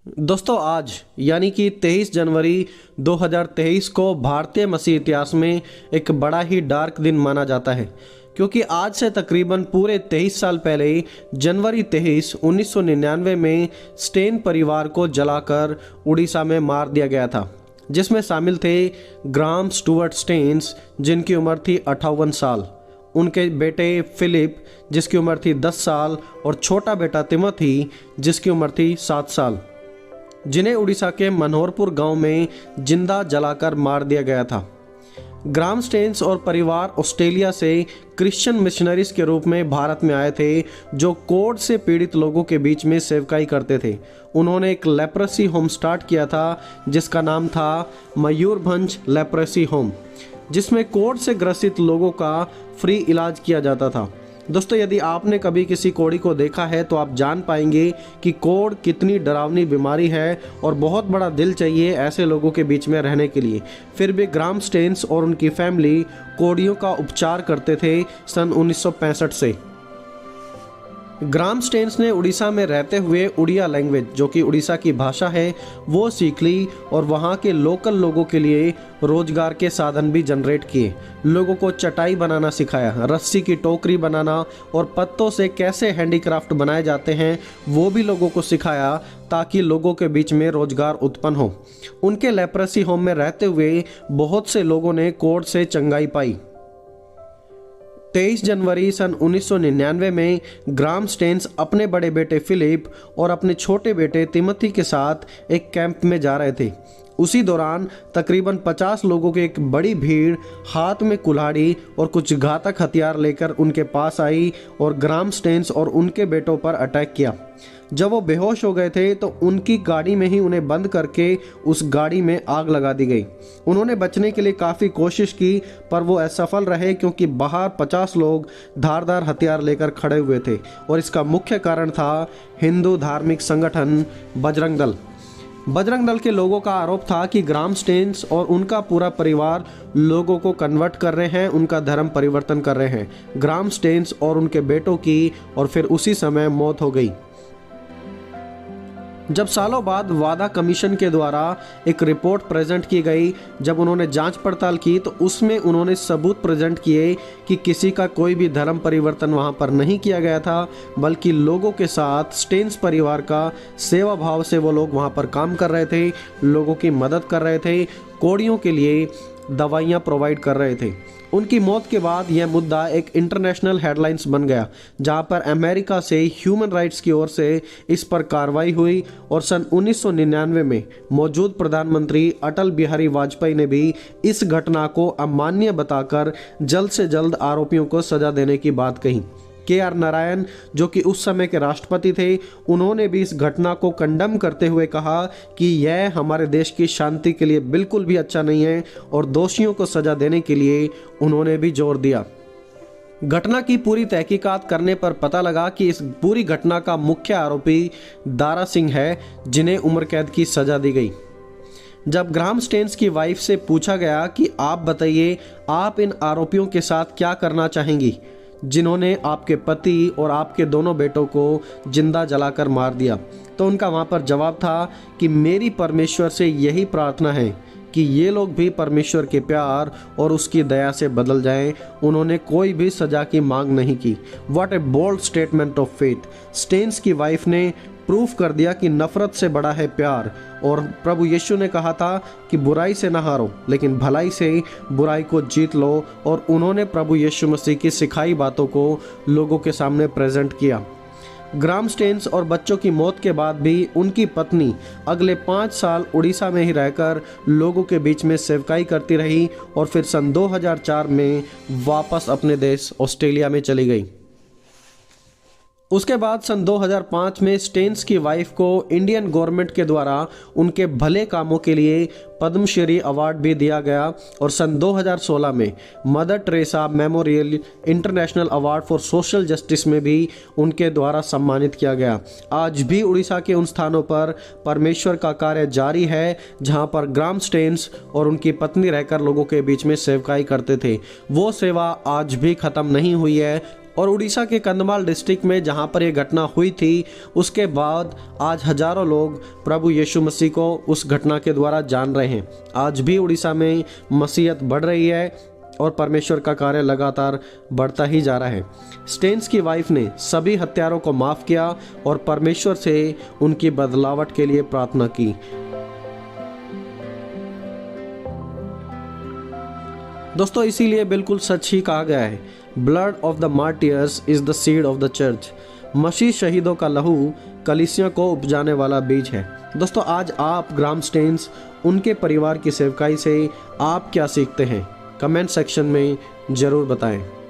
दोस्तों आज यानी कि 23 जनवरी 2023 को भारतीय मसीह इतिहास में एक बड़ा ही डार्क दिन माना जाता है, क्योंकि आज से तकरीबन पूरे 23 साल पहले जनवरी 23, 1999 में स्टेन परिवार को जलाकर उड़ीसा में मार दिया गया था, जिसमें शामिल थे ग्राहम स्टुअर्ट स्टेन्स, जिनकी उम्र थी 58 साल, उनके बेटे फिलिप जिसकी उम्र थी 10 साल और छोटा बेटा तिमोथी जिसकी उम्र थी 7 साल, जिन्हें उड़ीसा के मनोहरपुर गांव में जिंदा जलाकर मार दिया गया था। ग्राहम स्टेन्स और परिवार ऑस्ट्रेलिया से क्रिश्चियन मिशनरीज के रूप में भारत में आए थे, जो कोढ़ से पीड़ित लोगों के बीच में सेवकाई करते थे। उन्होंने एक लेप्रेसी होम स्टार्ट किया था जिसका नाम था मयूरभंज लेप्रेसी होम, जिसमें कोढ़ से ग्रसित लोगों का फ्री इलाज किया जाता था। दोस्तों, यदि आपने कभी किसी कोढ़ी को देखा है तो आप जान पाएंगे कि कोढ़ कितनी डरावनी बीमारी है और बहुत बड़ा दिल चाहिए ऐसे लोगों के बीच में रहने के लिए। फिर भी ग्राहम स्टेन्स और उनकी फैमिली कोढ़ियों का उपचार करते थे सन 1965 से। ग्राहम स्टेन्स ने उड़ीसा में रहते हुए उड़िया लैंग्वेज, जो कि उड़ीसा की भाषा है, वो सीख ली और वहाँ के लोकल लोगों के लिए रोजगार के साधन भी जनरेट किए। लोगों को चटाई बनाना सिखाया, रस्सी की टोकरी बनाना और पत्तों से कैसे हैंडीक्राफ्ट बनाए जाते हैं वो भी लोगों को सिखाया, ताकि लोगों के बीच में रोजगार उत्पन्न हो। उनके लेप्रेसी होम में रहते हुए बहुत से लोगों ने कोढ़ से चंगाई पाई। 23 जनवरी सन 1999 में ग्राहम स्टेन्स अपने बड़े बेटे फिलिप और अपने छोटे बेटे तिमोथी के साथ एक कैंप में जा रहे थे। उसी दौरान तकरीबन 50 लोगों की एक बड़ी भीड़ हाथ में कुल्हाड़ी और कुछ घातक हथियार लेकर उनके पास आई और ग्राहम स्टेन्स और उनके बेटों पर अटैक किया। जब वो बेहोश हो गए थे तो उनकी गाड़ी में ही उन्हें बंद करके उस गाड़ी में आग लगा दी गई। उन्होंने बचने के लिए काफ़ी कोशिश की, पर वो असफल रहे, क्योंकि बाहर 50 लोग धारदार हथियार लेकर खड़े हुए थे और इसका मुख्य कारण था हिंदू धार्मिक संगठन बजरंग दल। बजरंग दल के लोगों का आरोप था कि ग्राहम स्टेन्स और उनका पूरा परिवार लोगों को कन्वर्ट कर रहे हैं, उनका धर्म परिवर्तन कर रहे हैं। ग्राहम स्टेन्स और उनके बेटों की और फिर उसी समय मौत हो गई। जब सालों बाद वादा कमीशन के द्वारा एक रिपोर्ट प्रेजेंट की गई, जब उन्होंने जांच पड़ताल की तो उसमें उन्होंने सबूत प्रेजेंट किए कि किसी का कोई भी धर्म परिवर्तन वहां पर नहीं किया गया था, बल्कि लोगों के साथ स्टेन्स परिवार का सेवा भाव से वो लोग वहां पर काम कर रहे थे, लोगों की मदद कर रहे थे, कोढ़ियों के लिए दवाइयाँ प्रोवाइड कर रहे थे। उनकी मौत के बाद यह मुद्दा एक इंटरनेशनल हेडलाइंस बन गया, जहां पर अमेरिका से ह्यूमन राइट्स की ओर से इस पर कार्रवाई हुई और सन 1999 में मौजूद प्रधानमंत्री अटल बिहारी वाजपेयी ने भी इस घटना को अमान्य बताकर जल्द से जल्द आरोपियों को सजा देने की बात कही। KR नारायण, जो कि उस समय के राष्ट्रपति थे, उन्होंने भी इस घटना को कंडम करते हुए कहा कि यह हमारे देश की शांति के लिए बिल्कुल भी अच्छा नहीं है और दोषियों को सजा देने के लिए उन्होंने भी जोर दिया। घटना की पूरी तहकीकात करने पर पता लगा कि इस पूरी घटना का मुख्य आरोपी दारा सिंह है, जिन्हें उम्र कैद की सजा दी गई। जब ग्राहम स्टेन्स की वाइफ से पूछा गया कि आप बताइए, आप इन आरोपियों के साथ क्या करना चाहेंगी जिन्होंने आपके पति और आपके दोनों बेटों को जिंदा जलाकर मार दिया, तो उनका वहाँ पर जवाब था कि मेरी परमेश्वर से यही प्रार्थना है कि ये लोग भी परमेश्वर के प्यार और उसकी दया से बदल जाएं। उन्होंने कोई भी सजा की मांग नहीं की। What a bold statement of faith. Staines की वाइफ ने प्रूफ कर दिया कि नफरत से बड़ा है प्यार, और प्रभु यीशु ने कहा था कि बुराई से न हारो लेकिन भलाई से बुराई को जीत लो, और उन्होंने प्रभु यीशु मसीह की सिखाई बातों को लोगों के सामने प्रेजेंट किया। ग्राहम स्टेन्स और बच्चों की मौत के बाद भी उनकी पत्नी अगले 5 साल उड़ीसा में ही रहकर लोगों के बीच में सेवकाई करती रही और फिर सन 2004 में वापस अपने देश ऑस्ट्रेलिया में चली गई। उसके बाद सन 2005 में स्टेन्स की वाइफ को इंडियन गवर्नमेंट के द्वारा उनके भले कामों के लिए पद्मश्री अवार्ड भी दिया गया, और सन 2016 में mother Teresa memorial international award for social justice में भी उनके द्वारा सम्मानित किया गया। आज भी उड़ीसा के उन स्थानों पर परमेश्वर का कार्य जारी है जहां पर ग्राहम स्टेन्स और उनकी पत्नी रहकर लोगों के बीच में सेवकाई करते थे। वो सेवा आज भी खत्म नहीं हुई है, और उड़ीसा के कंधमाल डिस्ट्रिक्ट में जहां पर यह घटना हुई थी, उसके बाद आज हजारों लोग प्रभु यीशु मसीह को उस घटना के द्वारा जान रहे हैं। आज भी उड़ीसा में मसीहत बढ़ रही है और परमेश्वर का कार्य लगातार बढ़ता ही जा रहा है। स्टेन्स की वाइफ ने सभी हत्यारों को माफ किया और परमेश्वर से उनकी बदलावट के लिए प्रार्थना की। दोस्तों, इसीलिए बिल्कुल सच ही कहा गया है, blood of the martyrs is the seed of the church. मसीह शहीदों का लहू कलीसिया को उपजाने वाला बीज है। दोस्तों, आज आप ग्राहम स्टेन्स उनके परिवार की सेवकाई से आप क्या सीखते हैं? कमेंट सेक्शन में ज़रूर बताएं।